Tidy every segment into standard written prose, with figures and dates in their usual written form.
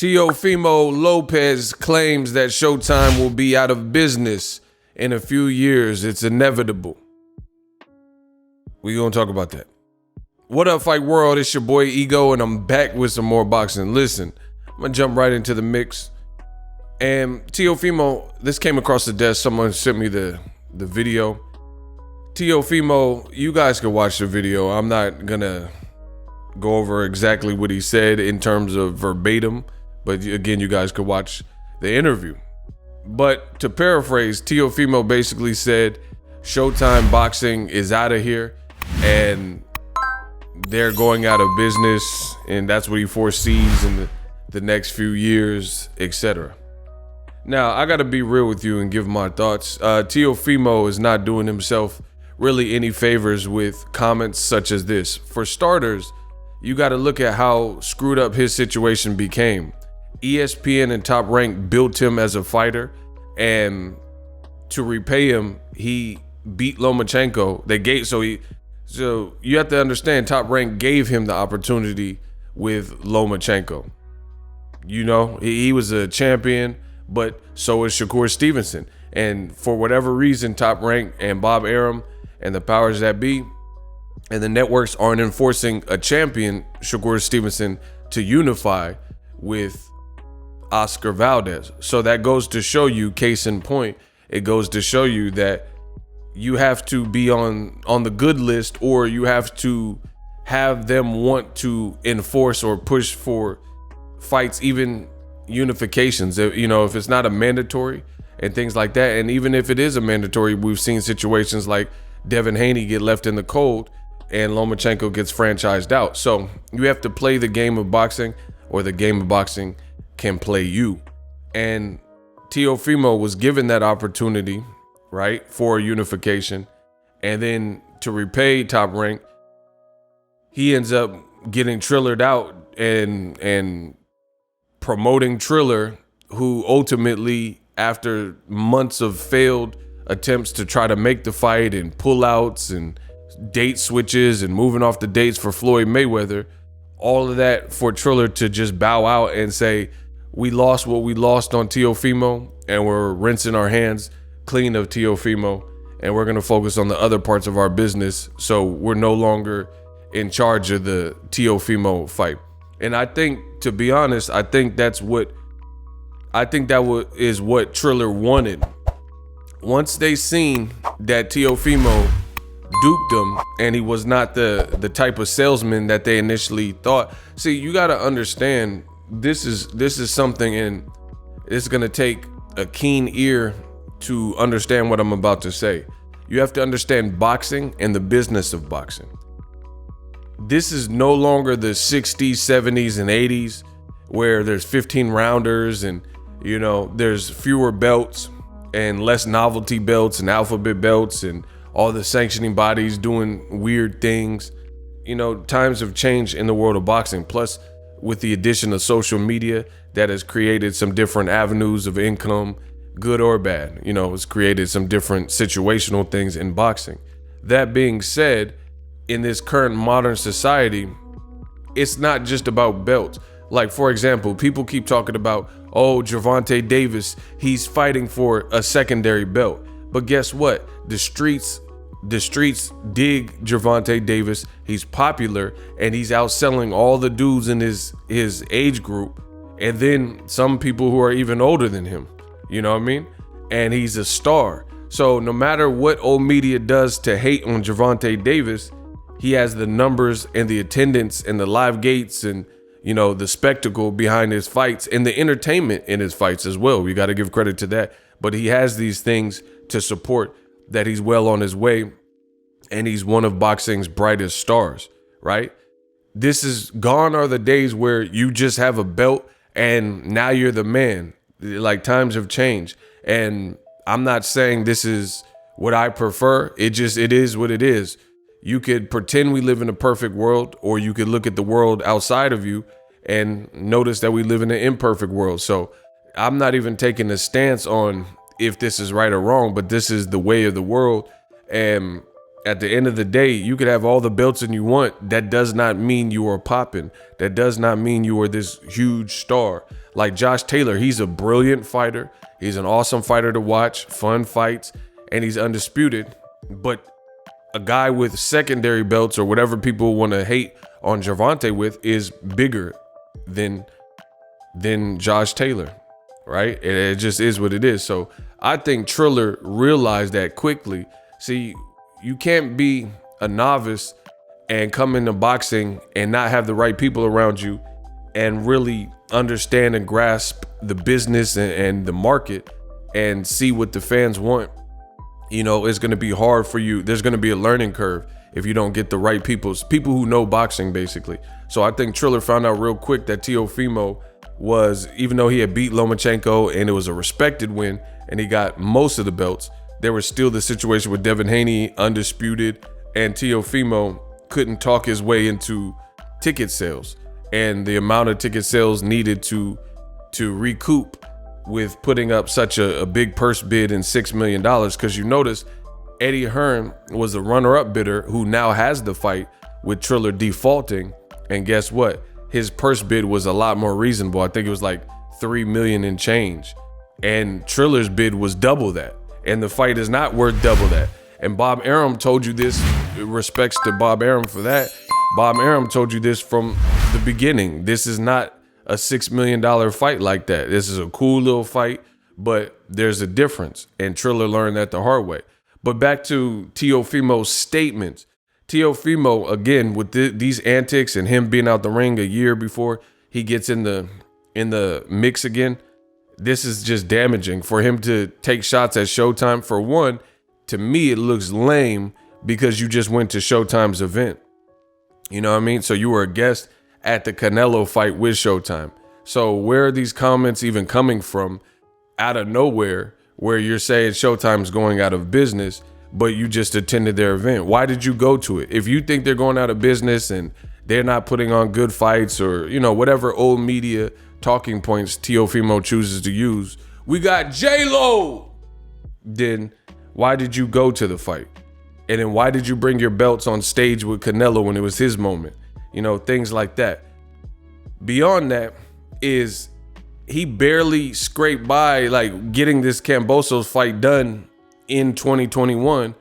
Teofimo Lopez claims that Showtime will be out of business in a few years. It's inevitable. We gonna talk about that. What up, Fight World? It's your boy Ego, and I'm back with some more boxing. Listen, I'm gonna jump right into the mix. And Teofimo, this came across the desk. Someone sent me the video. Teofimo, you guys can watch the video. I'm not gonna go over exactly what he said in terms of verbatim, but again, you guys could watch the interview. But to paraphrase, Teofimo basically said Showtime Boxing is out of here and they're going out of business, and that's what he foresees in the next few years, etc. Now, I gotta be real with you and give my thoughts. Teofimo is not doing himself really any favors with comments such as this. For starters, you gotta look at how screwed up his situation became. ESPN and Top Rank built him as a fighter, and to repay him, he beat Lomachenko. So you have to understand, Top Rank gave him the opportunity with Lomachenko. You know, he was a champion, but so is Shakur Stevenson. And for whatever reason, Top Rank and Bob Arum and the powers that be and the networks aren't enforcing a champion, Shakur Stevenson, to unify with Oscar Valdez. So that goes to show you, case in point, it goes to show you that you have to be on the good list, or you have to have them want to enforce or push for fights, even unifications. You know, if it's not a mandatory and things like that, and even if it is a mandatory, we've seen situations like Devin Haney get left in the cold and Lomachenko gets franchised out. So you have to play the game of boxing, or the game of boxing can play you. And Teofimo was given that opportunity, right, for unification. And then to repay Top Rank, he ends up getting Trillered out and promoting Triller, who ultimately, after months of failed attempts to try to make the fight and pullouts and date switches and moving off the dates for Floyd Mayweather, all of that for Triller to just bow out and say, we lost what we lost on Teofimo, and we're rinsing our hands clean of Teofimo, and we're going to focus on the other parts of our business. So we're no longer in charge of the Teofimo fight. And I think, to be honest, I think that is what Triller wanted. Once they seen that Teofimo duped them and he was not the type of salesman that they initially thought. See, you got to understand, this is something, and it's going to take a keen ear to understand what I'm about to say. You have to understand boxing and the business of boxing. This is no longer the 60s, 70s, and 80s where there's 15 rounders and, you know, there's fewer belts and less novelty belts and alphabet belts and all the sanctioning bodies doing weird things. You know, times have changed in the world of boxing. Plus, with the addition of social media, that has created some different avenues of income, good or bad. You know, it's created some different situational things in boxing. That being said, in this current modern society, it's not just about belts. Like, for example, people keep talking about, oh, Gervonta Davis, he's fighting for a secondary belt. But guess what? The streets dig Gervonta Davis. He's popular, and he's outselling all the dudes in his age group. And then some people who are even older than him. You know what I mean? And he's a star. So no matter what old media does to hate on Gervonta Davis, he has the numbers and the attendance and the live gates and, you know, the spectacle behind his fights and the entertainment in his fights as well. We got to give credit to that. But he has these things to support that he's well on his way, and he's one of boxing's brightest stars, right? This is gone are the days where you just have a belt and now you're the man. Like, times have changed, and I'm not saying this is what I prefer. It is what it is. You could pretend we live in a perfect world, or you could look at the world outside of you and notice that we live in an imperfect world. So I'm not even taking a stance on if this is right or wrong, but this is the way of the world. And at the end of the day, you could have all the belts and you want. That does not mean you are popping. That does not mean you are this huge star. Like Josh Taylor, he's a brilliant fighter. He's an awesome fighter to watch, fun fights, and he's undisputed. But a guy with secondary belts or whatever people want to hate on Gervonta with is bigger than Josh Taylor, right? It just is what it is. So I think Triller realized that quickly. See, you can't be a novice and come into boxing and not have the right people around you and really understand and grasp the business and the market and see what the fans want. You know, it's going to be hard for you. There's going to be a learning curve if you don't get the right people who know boxing, basically. So I think Triller found out real quick that Teofimo was, even though he had beat Lomachenko and it was a respected win and he got most of the belts, there was still the situation with Devin Haney, undisputed, and Teofimo couldn't talk his way into ticket sales and the amount of ticket sales needed to recoup with putting up such a big purse bid in $6 million. Because you notice Eddie Hearn was the runner-up bidder who now has the fight with Triller defaulting. And guess what? His purse bid was a lot more reasonable. I think it was like $3 million and change. And Triller's bid was double that. And the fight is not worth double that. And Bob Arum told you this. Respects to Bob Arum for that. Bob Arum told you this from the beginning. This is not a $6 million fight like that. This is a cool little fight, but there's a difference. And Triller learned that the hard way. But back to Teofimo's statements. Teofimo, again, with these antics and him being out the ring a year before he gets in the mix again, this is just damaging for him to take shots at Showtime. For one, to me, it looks lame because you just went to Showtime's event. You know what I mean? So you were a guest at the Canelo fight with Showtime. So where are these comments even coming from out of nowhere where you're saying Showtime's going out of business, but you just attended their event? Why did you go to it? If you think they're going out of business and they're not putting on good fights or, you know, whatever old media talking points Teofimo chooses to use, we got J-Lo, then why did you go to the fight? And then why did you bring your belts on stage with Canelo when it was his moment? You know, things like that. Beyond that is he barely scraped by like getting this Kambosos fight done in 2021,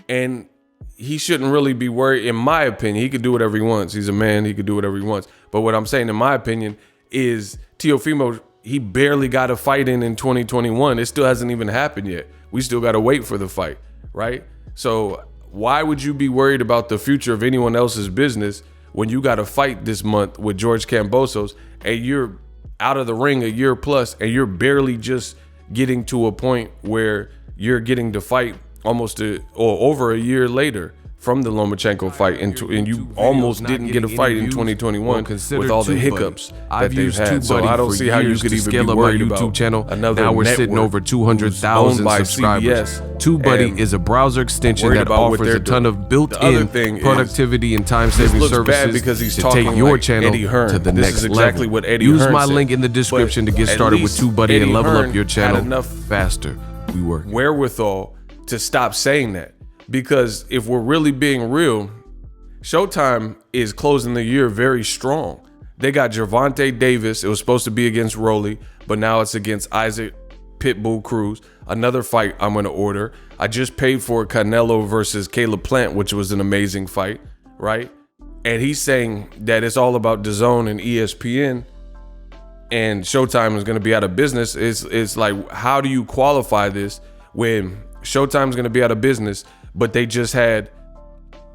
and he shouldn't really be worried, in my opinion. He could do whatever he wants. He's a man, he could do whatever he wants. But what I'm saying, in my opinion, is Teofimo, he barely got a fight in 2021. It still hasn't even happened yet. We still got to wait for the fight, right? So why would you be worried about the future of anyone else's business when you got a fight this month with George Kambosos and you're out of the ring a year plus and you're barely just getting to a point where you're getting to fight almost or over a year later from the Lomachenko fight, and you almost didn't get a fight in 2021 with all the hiccups that they've had. So I don't see how you could even be worried about YouTube channel. Now we're sitting over 200,000 subscribers. TubeBuddy is a browser extension that offers a ton of built-in productivity and time-saving services because he's to take your channel to the next level. Use my link in the description to get started with TubeBuddy and level up your channel faster. We work. Wherewithal to stop saying that. Because if we're really being real, Showtime is closing the year very strong. They got Gervonta Davis. It was supposed to be against Rolly, but now it's against Isaac Pitbull Cruz. Another fight I'm going to order. I just paid for Canelo versus Caleb Plant, which was an amazing fight, right? And he's saying that it's all about DAZN and ESPN, and Showtime is going to be out of business. It's like, how do you qualify this when Showtime's going to be out of business, but they just had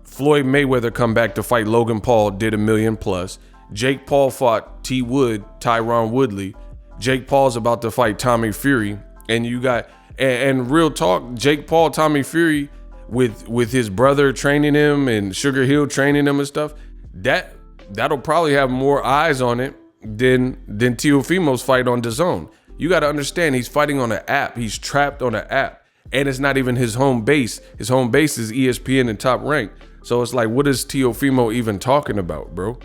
Floyd Mayweather come back to fight Logan Paul, did $1 million plus. Jake Paul fought T. Wood, Tyron Woodley. Jake Paul's about to fight Tommy Fury. And you got, and real talk, Jake Paul, Tommy Fury with his brother training him and Sugar Hill training him and stuff, that'll probably have more eyes on it than Teofimo's fight on DAZN. You got to understand, he's fighting on an app. He's trapped on an app. And it's not even his home base. His home base is ESPN and Top Rank. So it's like, what is Teofimo even talking about, bro?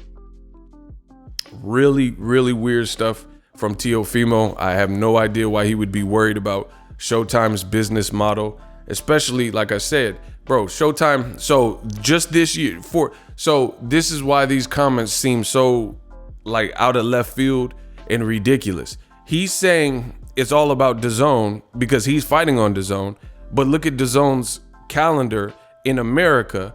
Really, really weird stuff from Teofimo. I have no idea why he would be worried about Showtime's business model. especially like I said, bro, Showtime. So just this year, so this is why these comments seem so like out of left field and ridiculous. He's saying it's all about DAZN because he's fighting on DAZN, but look at DAZN's calendar in America,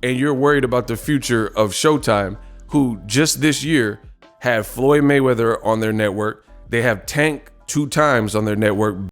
and you're worried about the future of Showtime, who just this year had Floyd Mayweather on their network. They have Tank 2 times on their network,